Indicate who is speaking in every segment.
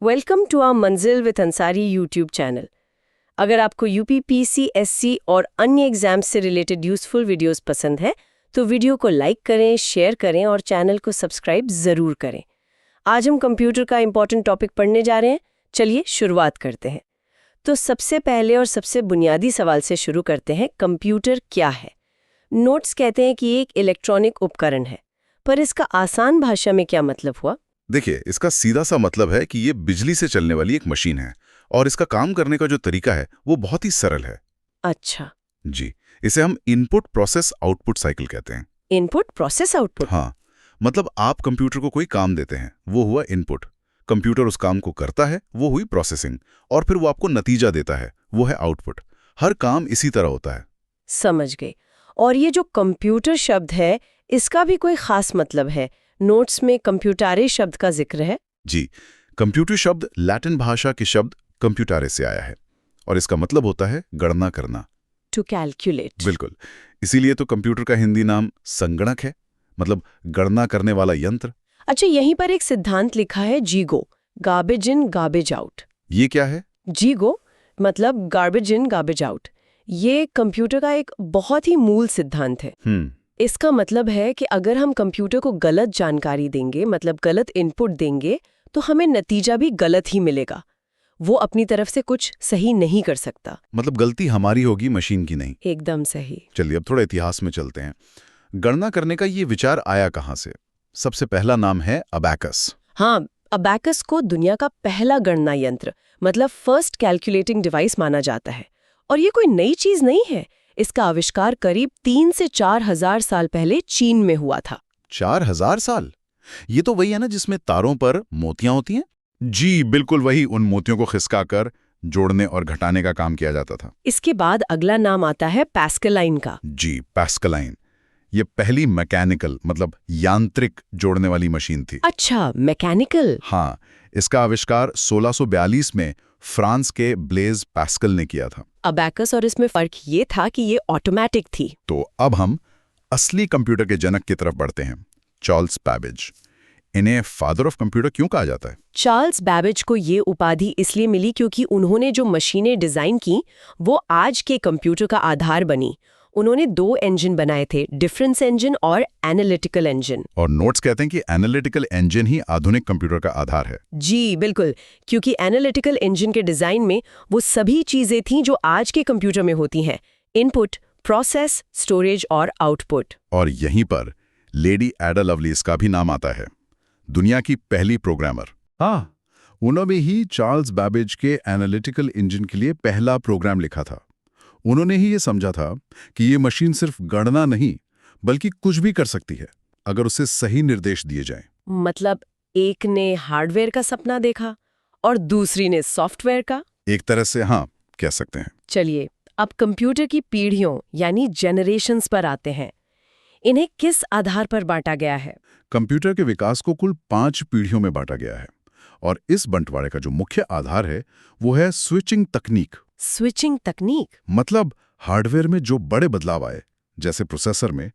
Speaker 1: Welcome to our मंजिल with Ansari YouTube channel. अगर आपको यूपीपीसी, एससी और अन्य एग्जाम्स से रिलेटेड यूजफुल वीडियोस पसंद है तो वीडियो को लाइक करें, शेयर करें और चैनल को सब्सक्राइब ज़रूर करें। आज हम कंप्यूटर का इंपॉर्टेंट टॉपिक पढ़ने जा रहे हैं। चलिए शुरुआत करते हैं। तो सबसे पहले और सबसे बुनियादी सवाल से शुरू करते हैं, कंप्यूटर क्या है? नोट्स कहते हैं कि एक इलेक्ट्रॉनिक उपकरण है, पर इसका आसान भाषा में क्या मतलब हुआ?
Speaker 2: देखिए, इसका सीधा सा मतलब है कि ये बिजली से चलने वाली एक मशीन है और इसका काम करने का जो तरीका है वो बहुत ही सरल है।
Speaker 1: अच्छा,
Speaker 2: जी, इसे हम इनपुट प्रोसेस आउटपुट साइकिल कहते हैं।
Speaker 1: Input process output.
Speaker 2: हाँ, मतलब आप कंप्यूटर को कोई काम देते हैं, वो हुआ इनपुट। कंप्यूटर उस काम को करता है, वो हुई प्रोसेसिंग, और फिर वो आपको नतीजा देता है, वो है आउटपुट। हर काम इसी तरह होता है।
Speaker 1: समझ गई। और ये जो कंप्यूटर शब्द है, इसका भी कोई खास मतलब है? नोट्स में कंप्यूटारे शब्द का जिक्र है।
Speaker 2: जी, कंप्यूटर शब्द लैटिन भाषा के शब्द कंप्यूटारे से आया है और इसका मतलब होता है गणना करना।
Speaker 1: To calculate.
Speaker 2: बिल्कुल, इसीलिए तो कंप्यूटर का हिंदी नाम संगणक है, मतलब गणना करने वाला यंत्र।
Speaker 1: अच्छा, यहीं पर एक सिद्धांत लिखा है, जीगो, गार्बेज इन गार्बेज आउट।
Speaker 2: ये क्या है?
Speaker 1: जीगो मतलब गार्बेज इन गार्बेज आउट। ये कंप्यूटर का एक बहुत ही मूल सिद्धांत है। इसका मतलब है कि अगर हम कंप्यूटर को गलत जानकारी देंगे, मतलब गलत इनपुट देंगे, तो हमें नतीजा भी गलत ही मिलेगा। वो अपनी तरफ से कुछ सही नहीं कर सकता।
Speaker 2: मतलब गलती हमारी होगी, मशीन की नहीं।
Speaker 1: एकदम सही।
Speaker 2: चलिए अब थोड़ा इतिहास में चलते हैं। गणना करने का ये विचार आया कहाँ से? सबसे पहला नाम है अबैकस।
Speaker 1: हाँ, अबैकस को दुनिया का पहला गणना यंत्र, मतलब फर्स्ट कैलकुलेटिंग डिवाइस माना जाता है। और ये कोई नई चीज नहीं है। इसका आविष्कार करीब 3 से 4 हजार साल पहले चीन में हुआ था।
Speaker 2: 4000 साल? ये तो वही है ना जिसमें तारों पर मोतियां होती हैं? जी बिल्कुल वही। उन मोतियों को खिसकाकर जोड़ने और घटाने का काम किया जाता था।
Speaker 1: इसके बाद अगला नाम आता है पैस्कलाइन का।
Speaker 2: जी, पैस्कलाइन। ये पहली मैकेनिकल मतलब यांत्रिक जोड़ने वाली मशीन थी।
Speaker 1: अच्छा, मैकेनिकल।
Speaker 2: हाँ, इसका आविष्कार 1642 में फ्रांस के ब्लेज पैस्कल ने किया था।
Speaker 1: अबैकस और इसमें फर्क ये था कि ये ऑटोमेटिक थी।
Speaker 2: तो अब हम असली कंप्यूटर के जनक की तरफ बढ़ते हैं, चार्ल्स बैबेज। इन्हें फादर ऑफ कंप्यूटर क्यों कहा जाता है?
Speaker 1: चार्ल्स बैबेज को ये उपाधि इसलिए मिली क्योंकि उन्होंने जो मशीनें डिजाइन की वो आज के कंप्यूटर का आधार बनी। उन्होंने 2 इंजन बनाए थे, डिफरेंस इंजन और एनालिटिकल इंजन।
Speaker 2: और नोट्स कहते हैं कि एनालिटिकल इंजन ही आधुनिक कंप्यूटर का आधार है।
Speaker 1: जी बिल्कुल, क्योंकि एनालिटिकल इंजन के डिजाइन में वो सभी चीजें थीं जो आज के कंप्यूटर में होती हैं, इनपुट, प्रोसेस, स्टोरेज और आउटपुट।
Speaker 2: और यहीं पर लेडी एडा लवलीस का भी नाम आता है, दुनिया की पहली प्रोग्रामर। हाँ, उन्होंने ही चार्ल्स बैबेज के एनालिटिकल इंजन के लिए पहला प्रोग्राम लिखा था। उन्होंने ही ये समझा था कि ये मशीन सिर्फ गणना नहीं बल्कि कुछ भी कर सकती है अगर उसे सही निर्देश दिए जाएं।
Speaker 1: मतलब एक ने हार्डवेयर का सपना देखा और दूसरी ने सॉफ्टवेयर का।
Speaker 2: एक तरह से हाँ, कह सकते हैं।
Speaker 1: चलिए अब कंप्यूटर की पीढ़ियों यानी जनरेशन्स पर आते हैं। इन्हें किस आधार पर बांटा गया है?
Speaker 2: कंप्यूटर के विकास को कुल 5 पीढ़ियों में बांटा गया है और इस बंटवारे का जो मुख्य आधार है वो है स्विचिंग तकनीक।
Speaker 1: स्विचिंग तकनीक
Speaker 2: मतलब हार्डवेयर में जो बड़े बदलाव आए, जैसे प्रोसेसर में,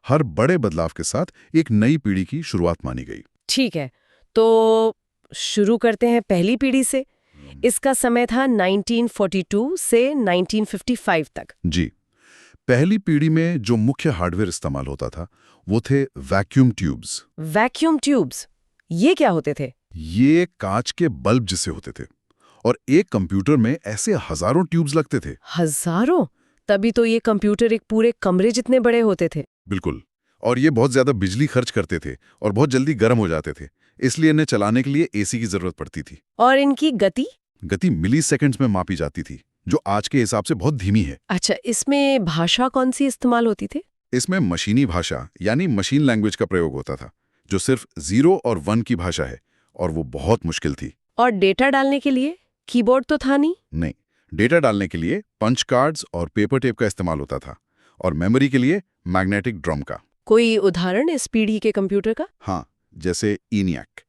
Speaker 2: हर बड़े बदलाव के साथ एक नई पीढ़ी की शुरुआत मानी गई।
Speaker 1: ठीक है, तो शुरू करते हैं पहली पीढ़ी से। इसका समय था 1942 से 1955 तक।
Speaker 2: जी, पहली पीढ़ी में जो मुख्य हार्डवेयर इस्तेमाल होता था वो थे वैक्यूम ट्यूब्स।
Speaker 1: वैक्यूम ट्यूब्स, ये क्या होते थे?
Speaker 2: ये कांच के बल्ब जिसे होते थे और एक कंप्यूटर में ऐसे हजारों ट्यूब्स लगते थे।
Speaker 1: हजारों? तभी तो ये कंप्यूटर एक पूरे कमरे जितने बड़े होते थे।
Speaker 2: बिल्कुल, और ये बहुत ज्यादा बिजली खर्च करते थे और बहुत जल्दी गर्म हो जाते थे, इसलिए इन्हें चलाने के लिए एसी की जरूरत पड़ती थी।
Speaker 1: और इनकी गति
Speaker 2: मिली सेकेंड्स में मापी जाती थी, जो आज के हिसाब से बहुत धीमी है।
Speaker 1: अच्छा, इसमें भाषा कौन सी इस्तेमाल होती थी?
Speaker 2: इसमें मशीनी भाषा यानी मशीन लैंग्वेज का प्रयोग होता था, जो सिर्फ 0 और 1 की भाषा है, और वो बहुत मुश्किल थी।
Speaker 1: और डेटा डालने के लिए कीबोर्ड तो था
Speaker 2: नहीं, डेटा डालने के लिए पंच कार्ड्स और पेपर टेप का इस्तेमाल होता था, और मेमोरी के लिए मैग्नेटिक ड्रम का।
Speaker 1: कोई उदाहरण इस पीढ़ी के कंप्यूटर का?
Speaker 2: हाँ, जैसे ENIAC।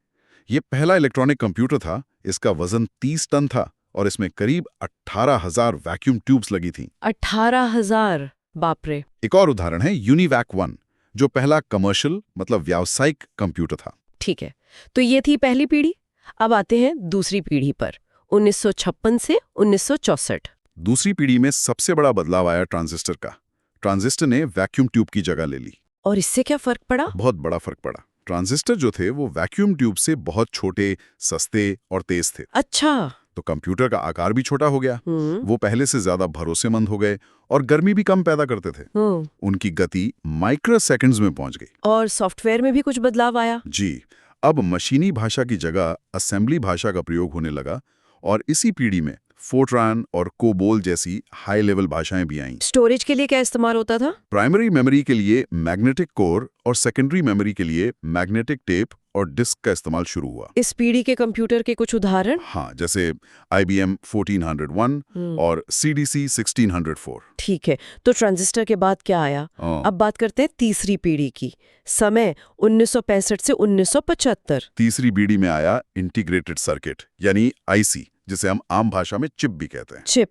Speaker 2: ये पहला इलेक्ट्रॉनिक कंप्यूटर था, इसका वजन 30 टन था और इसमें करीब 18,000 वैक्यूम ट्यूब्स लगी थीं।
Speaker 1: 18,000? बाप रे।
Speaker 2: एक और उदाहरण है यूनिवैक 1, जो पहला कमर्शियल मतलब व्यावसायिक कंप्यूटर था।
Speaker 1: ठीक है, तो ये थी पहली पीढ़ी। अब आते हैं दूसरी पीढ़ी पर, 1956 से 1964।
Speaker 2: दूसरी पीढ़ी में सबसे बड़ा बदलाव आया ट्रांजिस्टर का। ट्रांजिस्टर ने वैक्यूम ट्यूब की जगह ले ली।
Speaker 1: और इससे क्या फर्क पड़ा?
Speaker 2: बहुत बड़ा फर्क पड़ा। ट्रांजिस्टर जो थे वो वैक्यूम ट्यूब से बहुत छोटे, सस्ते और तेज थे।
Speaker 1: अच्छा।
Speaker 2: तो कंप्यूटर का आकार भी छोटा हो गया। वो पहले से ज्यादा भरोसेमंद हो गए और गर्मी भी कम पैदा करते थे। उनकी गति माइक्रो सेकंड्स में पहुंच गई।
Speaker 1: और सॉफ्टवेयर में भी कुछ बदलाव आया?
Speaker 2: जी, अब मशीनी भाषा की जगह असेंबली भाषा का प्रयोग होने लगा और इसी पीढ़ी में फोर्ट्रान और कोबोल जैसी हाई लेवल भाषाएं भी आईं।
Speaker 1: स्टोरेज के लिए क्या इस्तेमाल होता था?
Speaker 2: प्राइमरी मेमोरी के लिए मैग्नेटिक कोर और सेकेंडरी मेमोरी के लिए मैग्नेटिक टेप और डिस्क का इस्तेमाल शुरू हुआ।
Speaker 1: इस पीढ़ी के कंप्यूटर के कुछ उदाहरण?
Speaker 2: हाँ, जैसे IBM 1401 और CDC 1604।
Speaker 1: ठीक है, तो ट्रांजिस्टर के बाद क्या आया? अब बात करते हैं तीसरी पीढ़ी की। समय 1965 से 1975।
Speaker 2: तीसरी पीढ़ी में आया इंटीग्रेटेड सर्किट यानी IC, जिसे हम आम भाषा में चिप भी कहते हैं।
Speaker 1: चिप,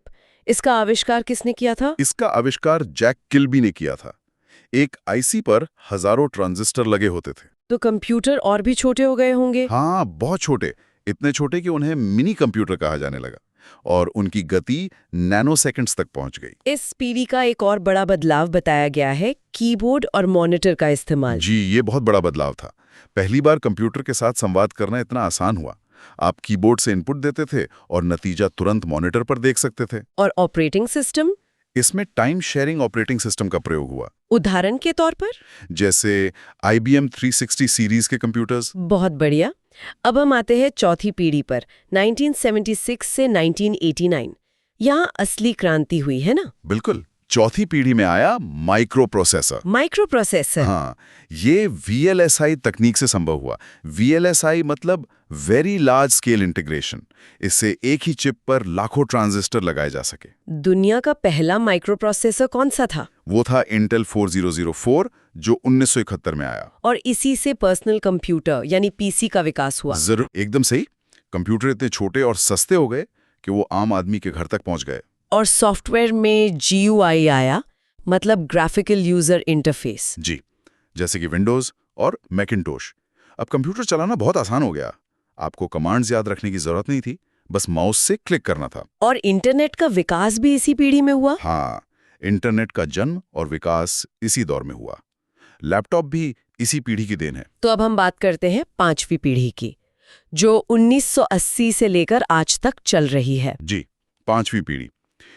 Speaker 1: इसका आविष्कार किसने किया था?
Speaker 2: इसका आविष्कार जैक किल्बी ने किया था। एक IC पर हजारों ट्रांजिस्टर लगे होते थे।
Speaker 1: तो कंप्यूटर और भी छोटे हो गए होंगे?
Speaker 2: हाँ, बहुत छोटे, इतने छोटे कि उन्हें मिनी कंप्यूटर कहा जाने लगा और उनकी गति नैनो सेकंड्स तक पहुंच गई।
Speaker 1: इस पीढ़ी का एक और बड़ा बदलाव बताया गया है, कीबोर्ड और मॉनिटर का इस्तेमाल।
Speaker 2: जी, ये बहुत बड़ा बदलाव था। पहली बार कंप्यूटर के साथ संवाद करना इतना आसान हुआ। आप कीबोर्ड से इनपुट देते थे और नतीजा तुरंत मॉनिटर पर देख सकते थे।
Speaker 1: और ऑपरेटिंग सिस्टम?
Speaker 2: इसमें टाइम शेयरिंग ऑपरेटिंग सिस्टम का प्रयोग हुआ।
Speaker 1: उदाहरण के तौर पर?
Speaker 2: जैसे IBM 360 सीरीज के कंप्यूटर्स।
Speaker 1: बहुत बढ़िया। अब हम आते हैं चौथी पीढ़ी पर, 1976 से 1989। यहाँ असली क्रांति हुई है ना?
Speaker 2: बिल्कुल। चौथी पीढ़ी में आया माइक्रो प्रोसेसर।
Speaker 1: Micro processor?
Speaker 2: हाँ, ये VLSI तकनीक से संभव हुआ। VLSI मतलब वेरी लार्ज स्केल इंटीग्रेशन। इससे एक ही चिप पर लाखों ट्रांजिस्टर लगाए जा सके।
Speaker 1: दुनिया का पहला माइक्रो प्रोसेसर कौन सा था?
Speaker 2: वो था इंटेल 4004, जो 1971 में आया।
Speaker 1: और इसी से पर्सनल कंप्यूटर यानी PC का विकास हुआ।
Speaker 2: जरूर, एकदम सही। कंप्यूटर इतने छोटे और सस्ते हो गए कि वो आम आदमी के घर तक पहुंच गए।
Speaker 1: और सॉफ्टवेयर में GUI आया, मतलब ग्राफिकल यूजर इंटरफेस।
Speaker 2: जी, जैसे कि विंडोज और मैकिन्टोश। अब कंप्यूटर चलाना बहुत आसान हो गया। आपको कमांड्स याद रखने की जरूरत नहीं थी, बस माउस से क्लिक करना था।
Speaker 1: और इंटरनेट का विकास भी इसी पीढ़ी में हुआ?
Speaker 2: हाँ, इंटरनेट का जन्म और विकास इसी दौर में हुआ। लैपटॉप भी इसी पीढ़ी की देन है।
Speaker 1: तो अब हम बात करते हैं पांचवी पीढ़ी की, जो 1980 से लेकर आज तक चल रही है।
Speaker 2: जी, पांचवी पीढ़ी।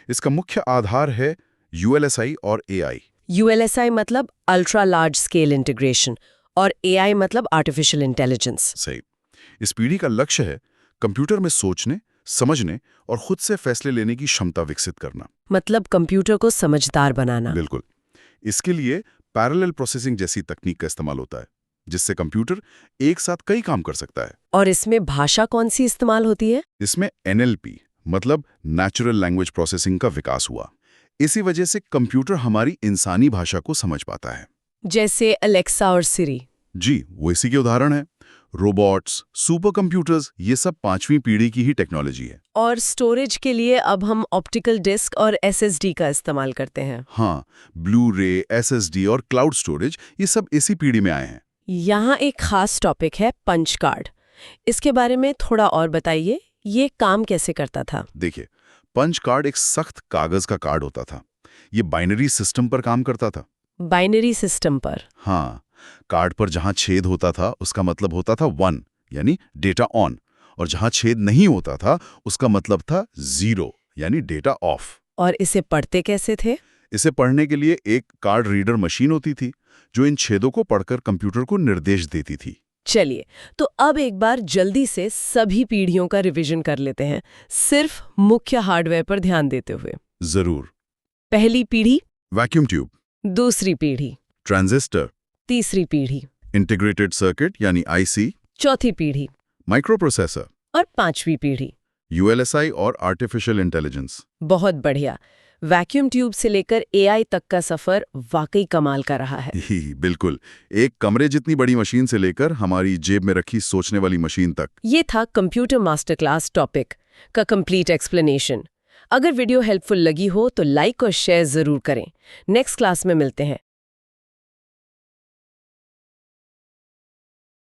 Speaker 2: इसका मुख्य आधार है ULSI और AI।
Speaker 1: ULSI मतलब अल्ट्रा लार्ज स्केल इंटीग्रेशन और AI मतलब आर्टिफिशियल इंटेलिजेंस।
Speaker 2: सही। इस पीढ़ी का लक्ष्य है कंप्यूटर में सोचने, समझने और खुद से फैसले लेने की क्षमता विकसित करना।
Speaker 1: मतलब कंप्यूटर को समझदार बनाना।
Speaker 2: बिल्कुल। इसके लिए पैरेलल प्रोसेसिंग जैसी तकनीक का इस्तेमाल होता है, जिससे कंप्यूटर एक साथ कई काम कर सकता है।
Speaker 1: और इसमें भाषा कौन सी इस्तेमाल होती है?
Speaker 2: इसमें NLP मतलब नेचुरल लैंग्वेज प्रोसेसिंग का विकास हुआ। इसी वजह से कंप्यूटर हमारी इंसानी भाषा को समझ पाता है।
Speaker 1: जैसे अलेक्सा और सिरी।
Speaker 2: जी, वो इसी के उदाहरण है। रोबोट्स, सुपर कंप्यूटर्स, ये सब पांचवी पीढ़ी की ही टेक्नोलॉजी है।
Speaker 1: और स्टोरेज के लिए अब हम ऑप्टिकल डिस्क और SSD का इस्तेमाल करते हैं।
Speaker 2: हाँ, ब्लू रे, SSD और क्लाउड स्टोरेज, ये सब इसी पीढ़ी में आए हैं।
Speaker 1: यहाँ एक खास टॉपिक है पंच कार्ड। इसके बारे में थोड़ा और बताइए, ये काम कैसे करता था?
Speaker 2: देखिए, पंच कार्ड एक सख्त कागज का कार्ड होता था। ये बाइनरी सिस्टम पर काम करता था।
Speaker 1: बाइनरी सिस्टम पर?
Speaker 2: हाँ, कार्ड पर जहां छेद होता था उसका मतलब होता था 1 यानी डेटा ऑन, और जहां छेद नहीं होता था उसका मतलब था 0 यानी डेटा ऑफ।
Speaker 1: और इसे पढ़ते कैसे थे?
Speaker 2: इसे पढ़ने के लिए एक कार्ड रीडर मशीन होती थी जो इन छेदों को पढ़कर कंप्यूटर को निर्देश देती थी।
Speaker 1: चलिए, तो अब एक बार जल्दी से सभी पीढ़ियों का रिवीजन कर लेते हैं, सिर्फ मुख्य हार्डवेयर पर ध्यान देते हुए।
Speaker 2: जरूर।
Speaker 1: पहली पीढ़ी
Speaker 2: वैक्यूम ट्यूब।
Speaker 1: दूसरी पीढ़ी
Speaker 2: ट्रांजिस्टर।
Speaker 1: तीसरी पीढ़ी
Speaker 2: इंटीग्रेटेड सर्किट यानी IC।
Speaker 1: चौथी पीढ़ी
Speaker 2: माइक्रो प्रोसेसर।
Speaker 1: और पांचवी पीढ़ी
Speaker 2: ULSI और आर्टिफिशियल इंटेलिजेंस।
Speaker 1: बहुत बढ़िया। वैक्यूम ट्यूब से लेकर AI तक का सफर वाकई कमाल का रहा है।
Speaker 2: ही बिल्कुल, एक कमरे जितनी बड़ी मशीन से लेकर हमारी जेब में रखी सोचने वाली मशीन तक।
Speaker 1: ये था कंप्यूटर मास्टर क्लास टॉपिक का कंप्लीट एक्सप्लेनेशन। अगर वीडियो हेल्पफुल लगी हो तो लाइक और शेयर जरूर करें। नेक्स्ट क्लास में मिलते हैं।